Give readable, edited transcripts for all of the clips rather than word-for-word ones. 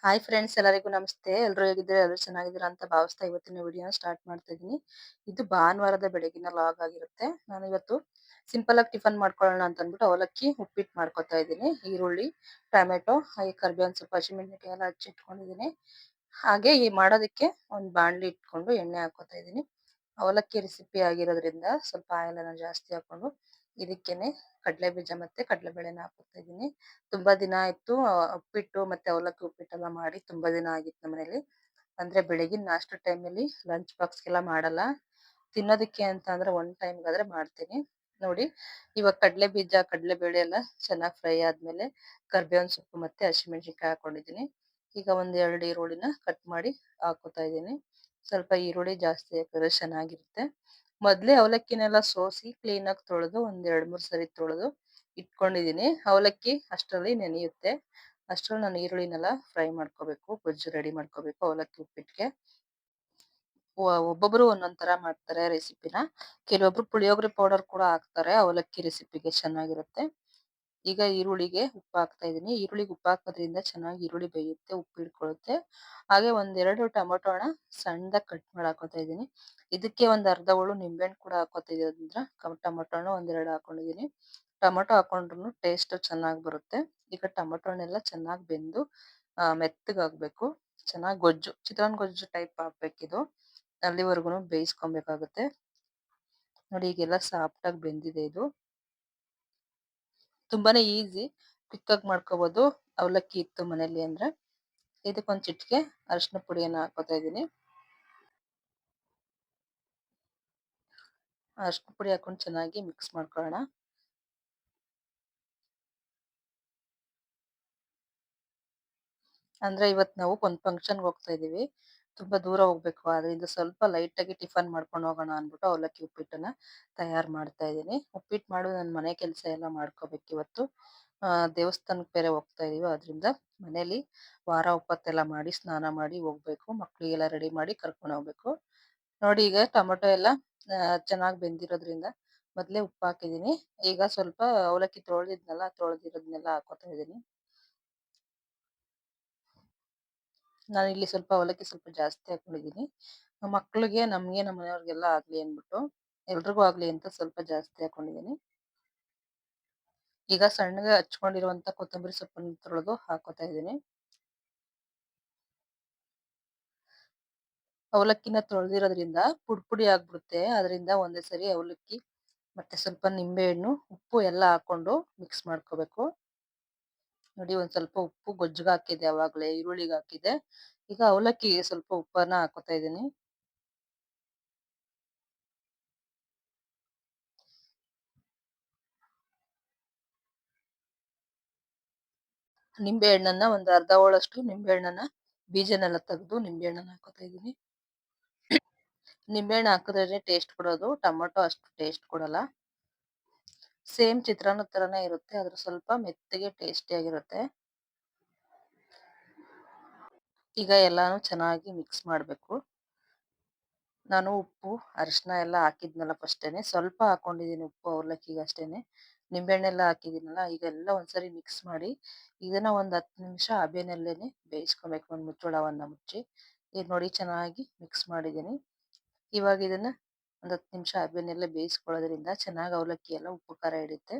Hi friends, ಎಲ್ಲರಿಗೂ ನಮಸ್ತೆ. ಎಲ್ಲರೂ ಹೇಗಿದ್ದೀರಾ? ಎಲ್ಲರೂ ಚೆನ್ನಾಗಿದ್ದೀರಾ ಅಂತ ಭಾವಿಸ್ತಾ ಇವತ್ತಿನ ವಿಡಿಯೋನ ಸ್ಟಾರ್ಟ್ ಮಾಡ್ತಾ ಇದ್ದೀನಿ. ಇದು ಭಾನುವಾರದ ಬೆಳಗಿನ ಲಾಗ್ ಆಗಿರುತ್ತೆ. ನಾನು ಇವತ್ತು ಸಿಂಪಲ್ ಆಗಿ ಟಿಫನ್ ಮಾಡ್ಕೊಳ್ಳೋಣ ಅಂತ ಅಂದ್ಬಿಟ್ಟು ಅವಲಕ್ಕಿ ಉಪ್ಪಿಟ್ಟು ಮಾಡ್ಕೊತಾ ಇದ್ದೀನಿ. ಈರುಳ್ಳಿ, ಟೊಮೆಟೊ, ಹಾಗೆ ಕರಿಬೇವಿನ ಸೊಪ್ಪು, ಹಸಿಮೆಣಸಿನಕಾಯಿ ಎಲ್ಲ ಹಚ್ಚಿಟ್ಕೊಂಡಿದ್ದೀನಿ. ಹಾಗೆ ಈ ಮಾಡೋದಕ್ಕೆ ಒಂದು ಬಾಣಲಿ ಇಟ್ಕೊಂಡು ಎಣ್ಣೆ ಹಾಕೋತಾ ಇದ್ದೀನಿ. ಅವಲಕ್ಕಿ ರೆಸಿಪಿ ಆಗಿರೋದ್ರಿಂದ ಸ್ವಲ್ಪ ಆಯಿಲ್ ಅನ್ನ ಜಾಸ್ತಿ ಹಾಕೊಂಡು ಇದಕ್ಕೇನೆ ಕಡಲೆ ಬೀಜ ಮತ್ತೆ ಕಡಲೆಬೇಳೆನ ಹಾಕೋತಾ ಇದ್ದೀನಿ. ತುಂಬಾ ದಿನ ಆಯ್ತು ಉಪ್ಪಿಟ್ಟು ಮತ್ತೆ ಅವಲಕ್ಕಿ ಉಪ್ಪಿಟ್ಟೆಲ್ಲ ಮಾಡಿ ತುಂಬಾ ದಿನ ಆಗಿತ್ತು ನಮ್ಮನೇಲಿ. ಅಂದ್ರೆ ಬೆಳಗಿನ ನಾಷ್ಟ ಟೈಮಲ್ಲಿ ಲಂಚ್ ಬಾಕ್ಸ್ಗೆಲ್ಲ ಮಾಡಲ್ಲ. ತಿನ್ನೋದಕ್ಕೆ ಅಂತ ಅಂದ್ರೆ ಒನ್ ಟೈಮ್ಗಾದ್ರೆ ಮಾಡ್ತೀನಿ. ನೋಡಿ, ಇವಾಗ ಕಡಲೆ ಬೀಜ ಕಡಲೆಬೇಳೆ ಎಲ್ಲ ಚೆನ್ನಾಗಿ ಫ್ರೈ ಆದ್ಮೇಲೆ ಕರಿಬೇವಿನ ಸೊಪ್ಪು ಮತ್ತೆ ಹಸಿಮೆಣಸಿನಕಾಯಿ ಹಾಕೊಂಡಿದ್ದೀನಿ. ಈಗ ಒಂದ್ 2 ಈರುಳ್ಳಿನ ಕಟ್ ಮಾಡಿ ಹಾಕೋತಾ ಇದ್ದೀನಿ. ಸ್ವಲ್ಪ ಈರುಳ್ಳಿ ಜಾಸ್ತಿ ಹಾಕಿದ್ರೆ ಚೆನ್ನಾಗಿರುತ್ತೆ. ಮೊದ್ಲೇ ಅವಲಕ್ಕಿನೆಲ್ಲ ಸೋಸಿ ಕ್ಲೀನ್ ಆಗಿ ತೊಳೆದು ಒಂದ್ 2-3 ಸರಿ ತೊಳೆದು ಇಟ್ಕೊಂಡಿದೀನಿ. ಅವಲಕ್ಕಿ ಅಷ್ಟರಲ್ಲಿ ನೆನೆಯುತ್ತೆ. ಅಷ್ಟ್ರಲ್ಲಿ ನಾನು ಈರುಳ್ಳಿನೆಲ್ಲ ಫ್ರೈ ಮಾಡ್ಕೋಬೇಕು, ಗೊಜ್ಜು ರೆಡಿ ಮಾಡ್ಕೋಬೇಕು ಅವಲಕ್ಕಿ ಉಪ್ಪಿಟ್ಟಿಗೆ. ಒಬ್ಬೊಬ್ರು ಒಂದೊಂದ್ ತರ ಮಾಡ್ತಾರೆ ರೆಸಿಪಿನ. ಕೆಲವೊಬ್ರು ಪುಳಿಯೋಗರೆ ಪೌಡರ್ ಕೂಡ ಹಾಕ್ತಾರೆ ಅವಲಕ್ಕಿ ರೆಸಿಪಿಗೆ, ಚೆನ್ನಾಗಿರುತ್ತೆ. ಈಗ ಈರುಳ್ಳಿಗೆ ಉಪ್ಪು ಹಾಕ್ತಾ ಇದೀನಿ. ಈರುಳ್ಳಿಗೆ ಉಪ್ಪು ಹಾಕೋದ್ರಿಂದ ಚೆನ್ನಾಗಿ ಈರುಳ್ಳಿ ಬೇಯುತ್ತೆ, ಉಪ್ಪು ಹಿಡ್ಕೊಳ್ಳುತ್ತೆ. ಹಾಗೆ ಒಂದೆರಡು ಟೊಮೊಟೊನ ಸಣ್ಣದಾಗಿ ಕಟ್ ಮಾಡಿ ಹಾಕೋತಾ ಇದೀನಿ. ಇದಕ್ಕೆ ಒಂದ್ ಅರ್ಧ ಹೋಳು ನಿಂಬೆಹಣ್ಣು ಕೂಡ ಹಾಕೋತಾ ಇದೀನಿ. ಟೊಮೊಟೊನ ಒಂದೆರಡು ಹಾಕೊಂಡಿದೀನಿ. ಟೊಮೊಟೊ ಹಾಕೊಂಡ್ರು ಟೇಸ್ಟ್ ಚೆನ್ನಾಗಿ ಬರುತ್ತೆ. ಈಗ ಟೊಮೊಟೊನೆಲ್ಲ ಚೆನ್ನಾಗಿ ಬೆಂದು ಮೆತ್ತಗಾಗ್ಬೇಕು. ಚೆನ್ನಾಗಿ ಗೊಜ್ಜು, ಚಿತ್ರಾನ್ನ ಗೊಜ್ಜು ಟೈಪ್ ಆಗ್ಬೇಕಿದು. ಅಲ್ಲಿವರೆಗೂ ಬೇಯಿಸ್ಕೊಬೇಕಾಗುತ್ತೆ. ನೋಡಿ, ಈಗೆಲ್ಲ ಸಾಫ್ಟ್ ಆಗಿ ಬೆಂದಿದೆ ಇದು. ತುಂಬಾನೇ ಈಸಿ, ಕ್ವಿಕ್ ಆಗಿ ಮಾಡ್ಕೋಬಹುದು ಅವಲಕ್ಕಿ ಇತ್ತು ಮನೇಲಿ ಅಂದ್ರೆ. ಇದಕ್ಕೊಂದ್ ಚಿಟಿಕೆ ಅರಿಶಿನ ಪುಡಿಯನ್ನ ಹಾಕೋತಾ ಇದೀನಿ. ಅರಿಶಿನ ಪುಡಿ ಹಾಕೊಂಡು ಚೆನ್ನಾಗಿ ಮಿಕ್ಸ್ ಮಾಡ್ಕೊಳ್ಳೋಣ. ಅಂದ್ರೆ ಇವತ್ ನಾವು ಒಂದ್ ಫಂಕ್ಷನ್ಗೆ ಹೋಗ್ತಾ ಇದೀವಿ. ತುಂಬಾ ದೂರ ಹೋಗ್ಬೇಕು. ಅದರಿಂದ ಸ್ವಲ್ಪ ಲೈಟ್ ಆಗಿ ಟಿಫನ್ ಮಾಡ್ಕೊಂಡು ಹೋಗೋಣ ಅನ್ಬಿಟ್ಟು ಅವಲಕ್ಕಿ ಉಪ್ಪಿಟ್ಟನ್ನ ತಯಾರು ಮಾಡ್ತಾ ಇದೀನಿ. ಉಪ್ಪಿಟ್ಟು ಮಾಡು ನನ್ ಮನೆ ಕೆಲಸ ಎಲ್ಲ ಮಾಡ್ಕೋಬೇಕು ಇವತ್ತು. ದೇವಸ್ಥಾನಕ್ಕೆ ಬೇರೆ ಹೋಗ್ತಾ ಇದೀವಿ. ಅದ್ರಿಂದ ಮನೇಲಿ ವಾರ ಉಪ್ಪತ್ತೆಲ್ಲ ಮಾಡಿ ಸ್ನಾನ ಮಾಡಿ ಹೋಗ್ಬೇಕು. ಮಕ್ಳಿಗೆಲ್ಲ ರೆಡಿ ಮಾಡಿ ಕರ್ಕೊಂಡು ಹೋಗ್ಬೇಕು. ನೋಡಿ, ಈಗ ಟೊಮೊಟೊ ಎಲ್ಲ ಚೆನ್ನಾಗಿ ಬೆಂದಿರೋದ್ರಿಂದ ಮೊದ್ಲೇ ಉಪ್ಪು ಹಾಕಿದೀನಿ. ಈಗ ಸ್ವಲ್ಪ ಅವಲಕ್ಕಿ ತೊಳೆದಿರೋದ್ನೆಲ್ಲ ಹಾಕೋತಾ ಇದೀನಿ. ನಾನು ಇಲ್ಲಿ ಸ್ವಲ್ಪ ಅವಲಕ್ಕಿ ಸ್ವಲ್ಪ ಜಾಸ್ತಿ ಹಾಕೊಂಡಿದೀನಿ. ಮಕ್ಳಿಗೆ, ನಮ್ಗೆ, ನಮ್ಮ ಮನೆಯವ್ರಿಗೆಲ್ಲ ಆಗ್ಲಿ ಅನ್ಬಿಟ್ಟು, ಎಲ್ರಿಗೂ ಆಗ್ಲಿ ಅಂತ ಸ್ವಲ್ಪ ಜಾಸ್ತಿ ಹಾಕೊಂಡಿದೀನಿ. ಈಗ ಸಣ್ಣಗೆ ಹಚ್ಕೊಂಡಿರುವಂತ ಕೊತ್ತಂಬರಿ ಸೊಪ್ಪನ್ನು ತೊಳೆದು ಹಾಕೋತಾ ಇದೀನಿ. ಅವಲಕ್ಕಿನ ತೊಳೆದಿರೋದ್ರಿಂದ ಪುಡಿ ಪುಡಿ ಆಗ್ಬಿಡುತ್ತೆ. ಅದರಿಂದ ಒಂದೇ ಸರಿ ಅವಲಕ್ಕಿ ಮತ್ತೆ ಸ್ವಲ್ಪ ನಿಂಬೆ ಹಣ್ಣು, ಉಪ್ಪು ಎಲ್ಲ ಹಾಕೊಂಡು ಮಿಕ್ಸ್ ಮಾಡ್ಕೋಬೇಕು. ನೋಡಿ, ಒಂದ್ ಸ್ವಲ್ಪ ಉಪ್ಪು ಗೊಜ್ಜಿಗೆ ಹಾಕಿದ್ದೆ, ಅವಾಗ್ಲೇ ಈರುಳ್ಳಿಗೆ ಹಾಕಿದ್ದೆ. ಈಗ ಅವಲಕ್ಕಿಗೆ ಸ್ವಲ್ಪ ಉಪ್ಪನ್ನ ಹಾಕೋತಾ ಇದೀನಿ. ನಿಂಬೆ ಹಣ್ಣನ್ನ ಒಂದ್ ಅರ್ಧ ಹೋಳಷ್ಟು ನಿಂಬೆ ಹಣ್ಣನ್ನ ಬೀಜನೆಲ್ಲ ತೆಗೆದು ನಿಂಬೆ ಹಣ್ಣನ್ನ ಹಾಕೋತಾ ಇದೀನಿ. ನಿಂಬೆಹಣ್ಣು ಹಾಕಿದ್ರೆ ಟೇಸ್ಟ್ ಕೊಡೋದು, ಟೊಮೊಟೊ ಅಷ್ಟು ಟೇಸ್ಟ್ ಕೊಡಲ್ಲ. ಸೇಮ್ ಚಿತ್ರಾನ್ನದ ತರನೇ ಇರುತ್ತೆ, ಆದ್ರೆ ಸ್ವಲ್ಪ ಮೆತ್ತಗೆ ಟೇಸ್ಟಿ ಆಗಿರುತ್ತೆ. ಈಗ ಎಲ್ಲಾನು ಚೆನ್ನಾಗಿ ಮಿಕ್ಸ್ ಮಾಡ್ಬೇಕು. ನಾನು ಉಪ್ಪು, ಅರಿಶಿನ ಎಲ್ಲ ಹಾಕಿದ್ನಲ್ಲ ಫಸ್ಟೇನೆ, ಸ್ವಲ್ಪ ಹಾಕೊಂಡಿದೀನಿ ಉಪ್ಪು ಅವಲಕ್ಕಿಗೆ ಅಷ್ಟೇನೆ. ನಿಂಬೆಹಣ್ಣೆಲ್ಲ ಹಾಕಿದೀನಲ್ಲ, ಈಗ ಎಲ್ಲ ಒಂದ್ಸರಿ ಮಿಕ್ಸ್ ಮಾಡಿ ಇದನ್ನ ಒಂದ್ 10 ನಿಮಿಷ ಹಬೆನಲ್ಲೇನೆ ಬೇಯಿಸ್ಕೊಬೇಕು, ಒಂದ್ ಮುಚ್ಚಳವನ್ನ ಮುಚ್ಚಿ. ಈಗ ನೋಡಿ, ಚೆನ್ನಾಗಿ ಮಿಕ್ಸ್ ಮಾಡಿದೀನಿ. ಇವಾಗ ಇದನ್ನ ಒಂದ್ 10 ನಿಮಿಷ ಹಬೆನಲ್ಲೇ ಬೇಯಿಸ್ಕೊಳ್ಳೋದ್ರಿಂದ ಚೆನ್ನಾಗಿ ಅವಲಕ್ಕಿ ಎಲ್ಲ ಉಪ್ಪು ಖಾರ ಹಿಡಿಯುತ್ತೆ.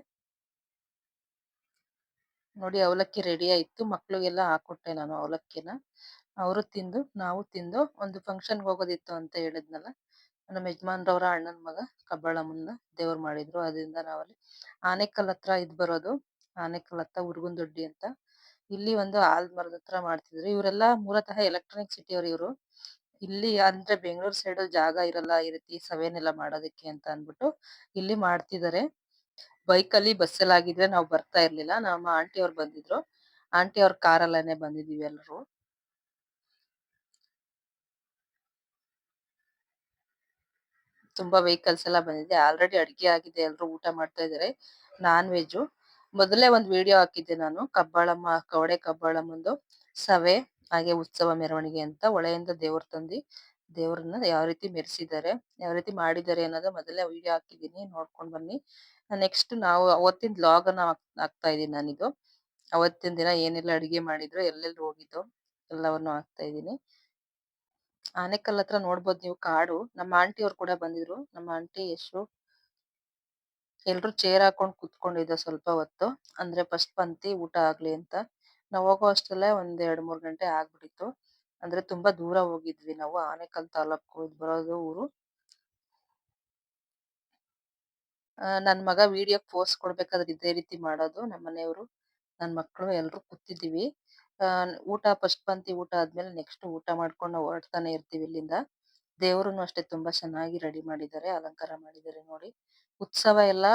ನೋಡಿ, ಅವಲಕ್ಕಿ ರೆಡಿ ಆಯ್ತು. ಮಕ್ಳಿಗೆಲ್ಲ ಹಾಕೊಟ್ಟೆ ನಾನು ಅವಲಕ್ಕಿನ. ಅವರು ತಿಂದು, ನಾವು ತಿಂದು, ಒಂದು ಫಂಕ್ಷನ್ಗೆ ಹೋಗೋದಿತ್ತು ಅಂತ ಹೇಳಿದ್ನಲ್ಲ, ನಮ್ಮ ಯಜಮಾನ್ರವ್ರ ಅಣ್ಣನ ಮಗ ಕಬ್ಬಾಳಮ್ಮನ್ನ ದೇವ್ರು ಮಾಡಿದ್ರು. ಅದರಿಂದ ನಾವಲ್ಲಿ ಆನೆಕಲ್ ಹತ್ರ ಇದ್ ಬರೋದು. ಆನೆಕಲ್ ಹತ್ರ ಉರ್ಗುಂದೊಡ್ಡಿ ಅಂತ. ಇಲ್ಲಿ ಒಂದು ಆಲ್ದ ಹತ್ರ ಮಾಡ್ತಿದ್ರು. ಇವರೆಲ್ಲ ಮೂಲತಃ ಎಲೆಕ್ಟ್ರಾನಿಕ್ ಸಿಟಿ ಅವ್ರು ಇವ್ರು. ಇಲ್ಲಿ ಅಂದ್ರೆ ಬೆಂಗಳೂರು ಸೈಡ್ ಜಾಗ ಇರಲ್ಲ ಈ ರೀತಿ ಸವೇನೆಲ್ಲ ಮಾಡೋದಕ್ಕೆ ಅಂತ ಅನ್ಬಿಟ್ಟು ಇಲ್ಲಿ ಮಾಡ್ತಿದ್ದಾರೆ. ಬೈಕಲ್ಲಿ, ಬಸ್ಸಲ್ಲಿ ಆಗಿದ್ರೆ ನಾವು ಬರ್ತಾ ಇರ್ಲಿಲ್ಲ. ನಮ್ಮ ಆಂಟಿ ಅವ್ರು ಬಂದಿದ್ರು. ಆಂಟಿ ಅವ್ರ ಕಾರಲ್ಲೇನೆ ಬಂದಿದೀವಿ ಎಲ್ರು. ತುಂಬಾ ವೆಹಿಕಲ್ಸ್ ಎಲ್ಲ ಬಂದಿದೆ. ಆಲ್ರೆಡಿ ಅಡ್ಗೆ ಆಗಿದೆ, ಎಲ್ರು ಊಟ ಮಾಡ್ತಾ ಇದಾರೆ. Non veg. ಮೊದಲೇ ಒಂದ್ ವಿಡಿಯೋ ಹಾಕಿದ್ದೆ ನಾನು, ಕಬ್ಬಾಳಮ್ಮ, ಕವಡೆ ಕಬ್ಬಾಳಮ್ಮಂದು ಸವೆ ಹಾಗೆ ಉತ್ಸವ ಮೆರವಣಿಗೆ ಅಂತ. ಹೊಳೆಯಿಂದ ದೇವ್ರ ತಂದಿ ದೇವ್ರನ್ನ ಯಾವ ರೀತಿ ಮೆರೆಸಿದ್ದಾರೆ, ಯಾವ ರೀತಿ ಮಾಡಿದ್ದಾರೆ ಅನ್ನೋದು ಮೊದಲೇ ವಿಡಿಯೋ ಹಾಕಿದೀನಿ, ನೋಡ್ಕೊಂಡ್ ಬನ್ನಿ. ನೆಕ್ಸ್ಟ್ ನಾವು ಅವತ್ತಿನ ವ್ಲಾಗ್ ಅನ್ನ ಹಾಕ್ತಾ ಇದೀನಿ ನಾನಿದು. ಅವತ್ತಿನ ದಿನ ಏನೆಲ್ಲ ಅಡಿಗೆ ಮಾಡಿದ್ರು, ಎಲ್ಲೆಲ್ಲಿ ಹೋಗಿದ್ದು, ಎಲ್ಲವನ್ನು ಹಾಕ್ತಾ ಇದ್ದೀನಿ. ಆನೆಕಲ್ ಹತ್ರ ನೋಡ್ಬೋದು ನೀವು ಕಾಡು. ನಮ್ಮ ಆಂಟಿ ಅವ್ರು ಕೂಡ ಬಂದಿದ್ರು. ನಮ್ಮ ಆಂಟಿ ಹೆಸರು ಎಲ್ರು ಚೇರ್ ಹಾಕೊಂಡ್ ಕುತ್ಕೊಂಡಿದ್ದೆ ಸ್ವಲ್ಪ ಹೊತ್ತು. ಅಂದ್ರೆ ಫಸ್ಟ್ ಪಂಕ್ತಿ ಊಟ ಆಗ್ಲಿ ಅಂತ. ನಾವ್ ಹೋಗೋ ಅಷ್ಟ್ರಲ್ಲೇ ಒಂದ್ 2-3 ಗಂಟೆ ಆಗ್ಬಿಟ್ಟಿತ್ತು. ಅಂದ್ರೆ ತುಂಬಾ ದೂರ ಹೋಗಿದ್ವಿ ನಾವು. ಆನೇಕಲ್ ತಾಲೂಕು ಇದ್ ಬರೋದು ಊರು. ನನ್ ಮಗ ವಿಡಿಯೋಗ್ ಪೋಸ್ ಕೊಡ್ಬೇಕಾದ್ರೆ ಇದೇ ರೀತಿ ಮಾಡೋದು ನಮ್ಮನೆಯವ್ರು. ನನ್ ಮಕ್ಳು ಎಲ್ರು ಕೂತಿದೀವಿ. ಊಟ ಫಸ್ಟ್ ಪಂಕ್ತಿ ಊಟ ಆದ್ಮೇಲೆ ನೆಕ್ಸ್ಟ್ ಊಟ ಮಾಡ್ಕೊಂಡು ನಾವು ಹೊರಡ್ತಾನೆ ಇರ್ತೀವಿ ಇಲ್ಲಿಂದ. ದೇವ್ರುನು ಅಷ್ಟೇ ತುಂಬಾ ಚೆನ್ನಾಗಿ ರೆಡಿ ಮಾಡಿದ್ದಾರೆ, ಅಲಂಕಾರ ಮಾಡಿದ್ದಾರೆ ನೋಡಿ. ಉತ್ಸವ ಎಲ್ಲ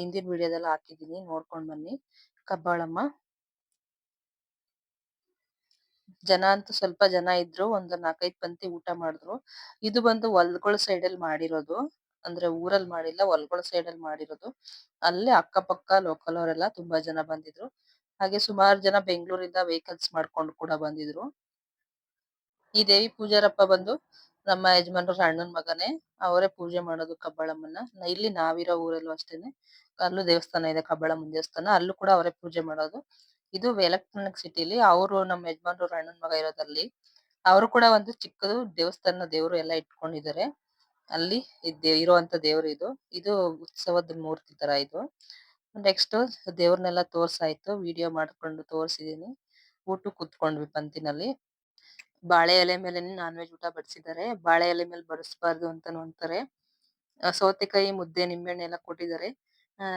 ಹಿಂದಿನ ವಿಡಿಯೋದಲ್ಲಿ ಹಾಕಿದೀನಿ ನೋಡ್ಕೊಂಡ್ ಬನ್ನಿ. ಕಬ್ಬಾಳಮ್ಮ ಜನ ಅಂತೂ ಸ್ವಲ್ಪ ಜನ ಇದ್ರು. ಒಂದು 4-5 ಪಂಕ್ತಿ ಊಟ ಮಾಡಿದ್ರು. ಇದು ಬಂದು ಹೊಲ್ಗೊಳ ಸೈಡ್ ಅಲ್ಲಿ ಮಾಡಿರೋದು. ಅಂದ್ರೆ ಊರಲ್ಲಿ ಮಾಡಿಲ್ಲ, ಹೊಲ್ಗೊಳ ಸೈಡ್ ಅಲ್ಲಿ ಮಾಡಿರೋದು. ಅಲ್ಲೇ ಅಕ್ಕಪಕ್ಕ ಲೋಕಲ್ ಅವರೆಲ್ಲ ತುಂಬಾ ಜನ ಬಂದಿದ್ರು. ಹಾಗೆ ಸುಮಾರು ಜನ ಬೆಂಗಳೂರಿಂದ ವೆಹಿಕಲ್ಸ್ ಮಾಡ್ಕೊಂಡು ಕೂಡ ಬಂದಿದ್ರು. ಈ ದೇವಿ ಪೂಜಾರಪ್ಪ ಬಂದು ನಮ್ಮ ಯಜಮಾನ್ರ ಅಣ್ಣನ್ ಮಗನೇ. ಅವರೇ ಪೂಜೆ ಮಾಡೋದು ಕಬ್ಬಾಳಮ್ಮನ್ನ. ಇಲ್ಲಿ ನಾವಿರೋ ಊರಲ್ಲೂ ಅಷ್ಟೇನೆ. ಅಲ್ಲೂ ದೇವಸ್ಥಾನ ಇದೆ, ಕಬ್ಬಾಳಮ್ಮನ್ ದೇವಸ್ಥಾನ. ಅಲ್ಲೂ ಕೂಡ ಅವರೇ ಪೂಜೆ ಮಾಡೋದು. ಇದು ಎಲೆಕ್ಟ್ರಾನಿಕ್ ಸಿಟಿಲಿ ಅವರು ನಮ್ಮ ಯಜಮಾನ್ರ ಅಣ್ಣನ್ ಮಗ ಇರೋದಲ್ಲಿ. ಅವರು ಕೂಡ ಒಂದು ಚಿಕ್ಕದು ದೇವಸ್ಥಾನ, ದೇವರು ಎಲ್ಲ ಇಟ್ಕೊಂಡಿದ್ದಾರೆ. ಅಲ್ಲಿ ಇರುವಂತ ದೇವ್ರು ಇದು. ಇದು ಉತ್ಸವದ ಮೂರ್ತಿ ತರ ಇದು. ನೆಕ್ಸ್ಟ್ ದೇವ್ರನ್ನೆಲ್ಲ ತೋರ್ಸಾಯ್ತು. ವಿಡಿಯೋ ಮಾಡ್ಕೊಂಡು ತೋರ್ಸಿದೀನಿ. ಊಟಕ್ಕೆ ಕುತ್ಕೊಂಡ್ವಿ ಪಂಕ್ತಿನಲ್ಲಿ. ಬಾಳೆ ಎಲೆ ಮೇಲೆನೆ ನಾನ್ ವೆಜ್ ಊಟ ಬಡಿಸಿದ್ದಾರೆ. ಬಾಳೆ ಎಲೆ ಮೇಲೆ ಬಡಿಸ್ಬಾರ್ದು ಅಂತಾನು ಅಂತಾರೆ. ಸೌತೆಕಾಯಿ, ಮುದ್ದೆ, ನಿಂಬೆಹಣ್ಣು ಎಲ್ಲ ಕೊಟ್ಟಿದ್ದಾರೆ.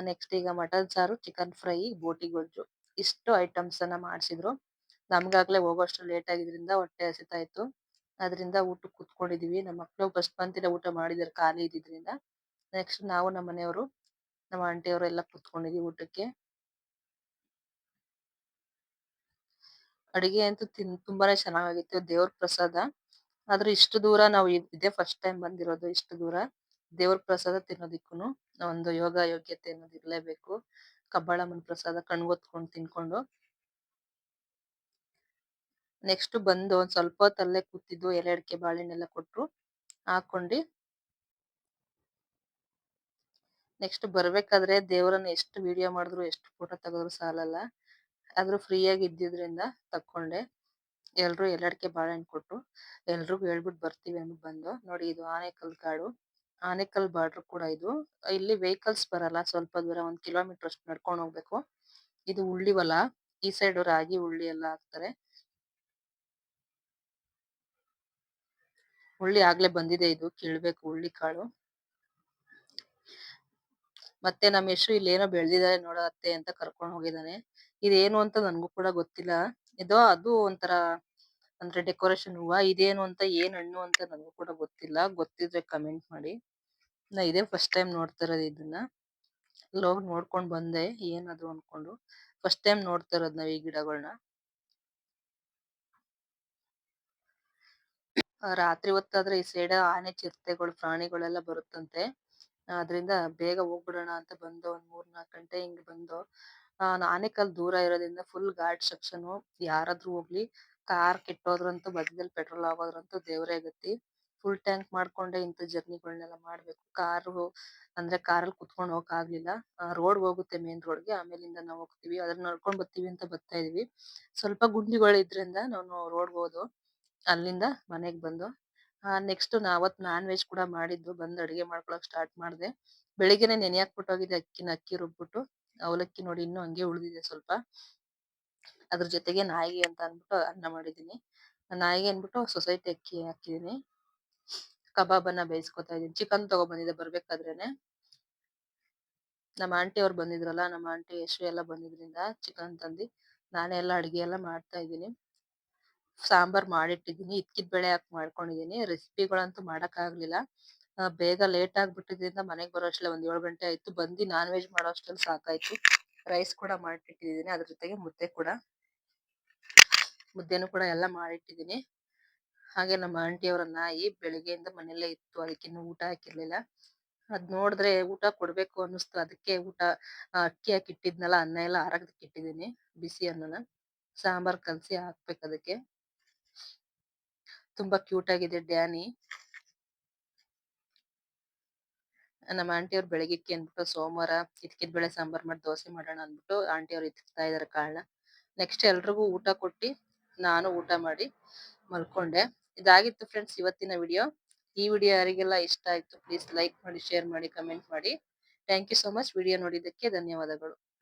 ನೆಕ್ಸ್ಟ್ ಈಗ ಮಟನ್ ಸಾರು, ಚಿಕನ್ ಫ್ರೈ, ಬೋಟಿ ಗೊಜ್ಜು ಇಷ್ಟು ಐಟಮ್ಸ್ ಅನ್ನ ಮಾಡ್ಸಿದ್ರು. ನಮ್ಗಾಗ್ಲೇ ಹೋಗೋಷ್ಟು ಲೇಟ್ ಆಗಿದ್ರಿಂದ ಹೊಟ್ಟೆ ಹಸಿತಾ ಇತ್ತು. ಅದ್ರಿಂದ ಊಟಕ್ಕೆ ಕುತ್ಕೊಂಡಿದೀವಿ. ನಮ್ಮ ಮಕ್ಳು ಫಸ್ಟ್ ಪಂಕ್ತಿಲೇ ಊಟ ಮಾಡಿದಾರೆ ಖಾಲಿ ಇದ್ದಿದ್ರಿಂದ. ನೆಕ್ಸ್ಟ್ ನಾವು ನಮ್ಮ ಮನೆಯವರು, ನಮ್ಮ ಆಂಟಿ ಅವರು ಎಲ್ಲ ಕುತ್ಕೊಂಡಿದೀವಿ ಊಟಕ್ಕೆ. ಅಡಿಗೆ ಅಂತೂ ತುಂಬಾನೇ ಚೆನ್ನಾಗಾಗಿತ್ತು. ದೇವ್ರ ಪ್ರಸಾದ. ಆದ್ರೆ ಇಷ್ಟು ದೂರ ನಾವು ಇದೇ ಫಸ್ಟ್ ಟೈಮ್ ಬಂದಿರೋದು. ಇಷ್ಟು ದೂರ ದೇವ್ರ ಪ್ರಸಾದ ತಿನ್ನೋದಿಕ್ಕೂನು ಒಂದು ಯೋಗ ಯೋಗ್ಯತೆ ಅನ್ನೋದು ಇರ್ಲೇಬೇಕು. ಕಬ್ಬಾಳಮ್ಮನ್ ಪ್ರಸಾದ ಕಣ್ಗೊತ್ಕೊಂಡ್ ತಿನ್ಕೊಂಡು ನೆಕ್ಸ್ಟ್ ಬಂದು ಒಂದ್ ಸ್ವಲ್ಪ ಹೊತ್ತು ಅಲ್ಲೇ ಕೂತಿದ್ದು. ಎಲೆ ಅಡಿಕೆ ಬಾಳೆಹಣ್ಣೆಲ್ಲ ಕೊಟ್ರು, ಹಾಕೊಂಡಿ. ನೆಕ್ಸ್ಟ್ ಬರ್ಬೇಕಾದ್ರೆ ದೇವ್ರನ್ನ ಎಷ್ಟು ವಿಡಿಯೋ ಮಾಡಿದ್ರು, ಎಷ್ಟು ಫೋಟೋ ತೆಗೆದ್ರು ಸಾಲಲ್ಲ. ಆದ್ರೂ ಫ್ರೀ ಆಗಿ ಇದ್ದಿದ್ರಿಂದ ತಕ್ಕೊಂಡೆ. ಎಲ್ರು ಎಲೆ ಅಡಿಕೆ ಬಾಳೆಹಣ್ಣು ಕೊಟ್ರು. ಎಲ್ರಿಗೂ ಹೇಳ್ಬಿಟ್ಟು ಬರ್ತೀವಿ ಅಂದ್ಬಿಟ್ಟು ಬಂದು. ನೋಡಿ ಇದು ಆನೇಕಲ್ ಕಾಡು. ಆನೇಕಲ್ ಬಾರ್ಡರ್ ಕೂಡ ಇದು. ಇಲ್ಲಿ ವೆಹಿಕಲ್ಸ್ ಬರಲ್ಲ. ಸ್ವಲ್ಪ ದೂರ 1 ಕಿಲೋಮೀಟರ್ ಅಷ್ಟು ನಡ್ಕೊಂಡು ಹೋಗ್ಬೇಕು. ಇದು ಉಳ್ಳಿ ಹೊಲ. ಈ ಸೈಡ್ ರಾಗಿ, ಉಳ್ಳಿ ಎಲ್ಲ ಹಾಕ್ತಾರೆ. ಉಳ್ಳಿ ಆಗ್ಲೇ ಬಂದಿದೆ, ಇದು ಕೀಳ್ಬೇಕು ಉಳ್ಳಿ ಕಾಳು. ಮತ್ತೆ ನಮ್ಮ ಯಶು ಇಲ್ಲೇನೋ ಬೆಳ್ದಿದ್ದಾರೆ ನೋಡೋ ಅತ್ತೆ ಅಂತ ಕರ್ಕೊಂಡ್ ಹೋಗಿದ್ದಾನೆ. ಇದೇನು ಅಂತ ನನ್ಗೂ ಕೂಡ ಗೊತ್ತಿಲ್ಲ. ಅದು ಒಂಥರ ಅಂದ್ರೆ ಡೆಕೋರೇಷನ್ ಹೂವ. ಇದೇನು ಅಂತ, ಏನ್ ಹಣ್ಣು ಅಂತ ನನ್ಗೂ ಕೂಡ ಗೊತ್ತಿಲ್ಲ. ಗೊತ್ತಿದ್ರೆ ಕಮೆಂಟ್ ಮಾಡಿ. ನಾ ಇದೇ ಫಸ್ಟ್ ಟೈಮ್ ನೋಡ್ತಾ ಇರೋದು ಇದನ್ನ. ಅಲ್ಲೋಗಿ ನೋಡ್ಕೊಂಡ್ ಬಂದೆ ಏನದು ಅನ್ಕೊಂಡು. ಫಸ್ಟ್ ಟೈಮ್ ನೋಡ್ತಾ ಇರೋದ್ ನಾವ್ ಈ ಗಿಡಗಳನ್ನ. ರಾತ್ರಿ ಹೊತ್ತಾದ್ರೆ ಈ ಸೈಡ್ ಆನೆ, ಚಿರತೆಗಳು, ಪ್ರಾಣಿಗಳೆಲ್ಲ ಬರುತ್ತಂತೆ. ಅದ್ರಿಂದ ಬೇಗ ಹೋಗ್ಬಿಡೋಣ ಅಂತ ಬಂದು ಒಂದ್ 3-4 ಗಂಟೆ ಹಿಂಗ್ ಬಂದು. ಆನೇಕಲ್ ದೂರ ಇರೋದ್ರಿಂದ ಫುಲ್ ಘಾಟ್ ಸೆಕ್ಷನ್. ಯಾರಾದ್ರೂ ಹೋಗ್ಲಿ, ಕಾರ್ ಕೆಟ್ಟೋದ್ರಂತೂ, ಮಧ್ಯದಲ್ಲಿ ಪೆಟ್ರೋಲ್ ಆಗೋದ್ರಂತೂ ದೇವ್ರೇ ಗತಿ. ಫುಲ್ ಟ್ಯಾಂಕ್ ಮಾಡ್ಕೊಂಡೆ ಇಂಥ ಜರ್ನಿಗಳನ್ನೆಲ್ಲ ಮಾಡ್ಬೇಕು. ಅಂದ್ರೆ ಕಾರಲ್ಲಿ ಕುತ್ಕೊಂಡ್ ಹೋಗಕ್ ಆಗ್ಲಿಲ್ಲ. ರೋಡ್ ಹೋಗುತ್ತೆ ಮೇನ್ ರೋಡ್ಗೆ, ಆಮೇಲಿಂದ ನಾವು ಹೋಗ್ತೀವಿ. ಅದ್ರ ನಡ್ಕೊಂಡ್ ಬರ್ತೀವಿ ಅಂತ ಬರ್ತಾ ಇದೀವಿ. ಸ್ವಲ್ಪ ಗುಂಡಿಗಳು ಇದ್ರಿಂದ ನಾವು ರೋಡ್ಗೆ ಹೋದು ಅಲ್ಲಿಂದ ಮನೆಗ್ ಬಂದು. ನೆಕ್ಸ್ಟ್ ಅವತ್ ನಾನ್ ವೆಜ್ ಕೂಡ ಮಾಡಿದ್ದು. ಬಂದು ಅಡಿಗೆ ಮಾಡ್ಕೊಳಕ್ ಸ್ಟಾರ್ಟ್ ಮಾಡ್ದೆ. ಬೆಳಿಗ್ಗೆನೆ ನೆನೆ ಹಾಕ್ಬಿಟ್ಟು ಹೋಗಿದ್ದೆ ಅಕ್ಕಿ ರುಬ್ಬಿಟ್ಟು. ಅವಲಕ್ಕಿ ನೋಡಿ ಇನ್ನೂ ಹಂಗೆ ಉಳಿದಿದೆ ಸ್ವಲ್ಪ. ಅದ್ರ ಜೊತೆಗೆ ನಾಯಿಗೆ ಅಂತ ಅನ್ಬಿಟ್ಟು ಅನ್ನ ಮಾಡಿದೀನಿ. ನಾಯಿಗೆ ಅನ್ಬಿಟ್ಟು ಸೊಸೈಟಿ ಅಕ್ಕಿ ಹಾಕಿದೀನಿ. ಕಬಾಬನ್ನ ಬೇಯಿಸ್ಕೊತಾ ಇದೀನಿ. ಚಿಕನ್ ತಗೊಬಂದಿದ್ದೆ ಬರ್ಬೇಕಾದ್ರೇನೆ. ನಮ್ಮ ಆಂಟಿ ಅವ್ರು ಬಂದಿದ್ರಲ್ಲ, ನಮ್ಮ ಆಂಟಿ ಯಶು ಎಲ್ಲ ಬಂದಿದ್ರಿಂದ ಚಿಕನ್ ತಂದಿ ನಾನೇ ಎಲ್ಲ ಅಡಿಗೆ ಎಲ್ಲ ಮಾಡ್ತಾ ಇದ್ದೀನಿ. ಸಾಂಬಾರ್ ಮಾಡಿಟ್ಟಿದೀನಿ. ಇದ್ಕಿದ್ ಬೇಳೆ ಹಾಕಿ ಮಾಡ್ಕೊಂಡಿದೀನಿ. ರೆಸಿಪಿಗಳಂತೂ ಮಾಡಕ್ ಆಗ್ಲಿಲ್ಲ. ಬೇಗ ಲೇಟ್ ಆಗ್ಬಿಟ್ಟಿದ್ರಿಂದ ಮನೆಗ್ ಬರೋ ಅಷ್ಟ್ರಲ್ಲಿ ಒಂದ್ 7 ಗಂಟೆ ಆಯ್ತು. ಬಂದು ನಾನ್ ವೆಜ್ ಮಾಡೋ ಅಷ್ಟ್ರಲ್ಲಿ ಸಾಕಾಯ್ತು. ರೈಸ್ ಕೂಡ ಮಾಡಿಟ್ಟಿದೀನಿ. ಅದ್ರ ಜೊತೆಗೆ ಮುದ್ದೆನೂ ಕೂಡ ಎಲ್ಲ ಮಾಡಿಟ್ಟಿದೀನಿ. ಹಾಗೆ ನಮ್ಮ ಆಂಟಿ ಅವರ ನಾಯಿ ಬೆಳಿಗ್ಗೆಯಿಂದ ಮನೆಯಲ್ಲೇ ಇತ್ತು. ಅದಕ್ಕಿನ್ನು ಊಟ ಹಾಕಿರ್ಲಿಲ್ಲ. ಅದ್ ನೋಡಿದ್ರೆ ಊಟ ಕೊಡ್ಬೇಕು ಅನ್ನಿಸ್ತು. ಅದಕ್ಕೆ ಅಕ್ಕಿ ಹಾಕಿ ಇಟ್ಟಿದ್ನಲ್ಲ, ಅನ್ನ ಎಲ್ಲ ಆರಗದಕ್ಕೆ ಇಟ್ಟಿದೀನಿ. ಬಿಸಿ ಅನ್ನನ ಸಾಂಬಾರ್ ಕಲ್ಸಿ ಹಾಕ್ಬೇಕು ಅದಕ್ಕೆ. ತುಂಬಾ ಕ್ಯೂಟ್ ಆಗಿದೆ ಡ್ಯಾನಿ. ನಮ್ಮ ಆಂಟಿ ಅವ್ರು ಬೆಳಗ್ಗೆಕ್ಕೆ ಅಂದ್ಬಿಟ್ಟು ಸೋಮವಾರ ಇದ್ಕಿದ್ ಬೇಳೆ ಸಾಂಬಾರ್ ಮಾಡಿ ದೋಸೆ ಮಾಡೋಣ ಅಂದ್ಬಿಟ್ಟು ಆಂಟಿ ಅವ್ರು ಇತ್ತಾ ಇದಾರೆ ಕಾಳನ್ನ. ನೆಕ್ಸ್ಟ್ ಎಲ್ರಿಗೂ ಊಟ ಕೊಟ್ಟಿ ನಾನು ಊಟ ಮಾಡಿ ಮಲ್ಕೊಂಡೆ. ಇದಾಗಿತ್ತು ಫ್ರೆಂಡ್ಸ್ ಇವತ್ತಿನ ವಿಡಿಯೋ. ಈ ವಿಡಿಯೋ ಯಾರಿಗೆಲ್ಲ ಇಷ್ಟ ಆಯ್ತು ಪ್ಲೀಸ್ ಲೈಕ್ ಮಾಡಿ, ಶೇರ್ ಮಾಡಿ, ಕಮೆಂಟ್ ಮಾಡಿ. Thank you so much. Video ನೋಡಿದ್ದಕ್ಕೆ ಧನ್ಯವಾದಗಳು.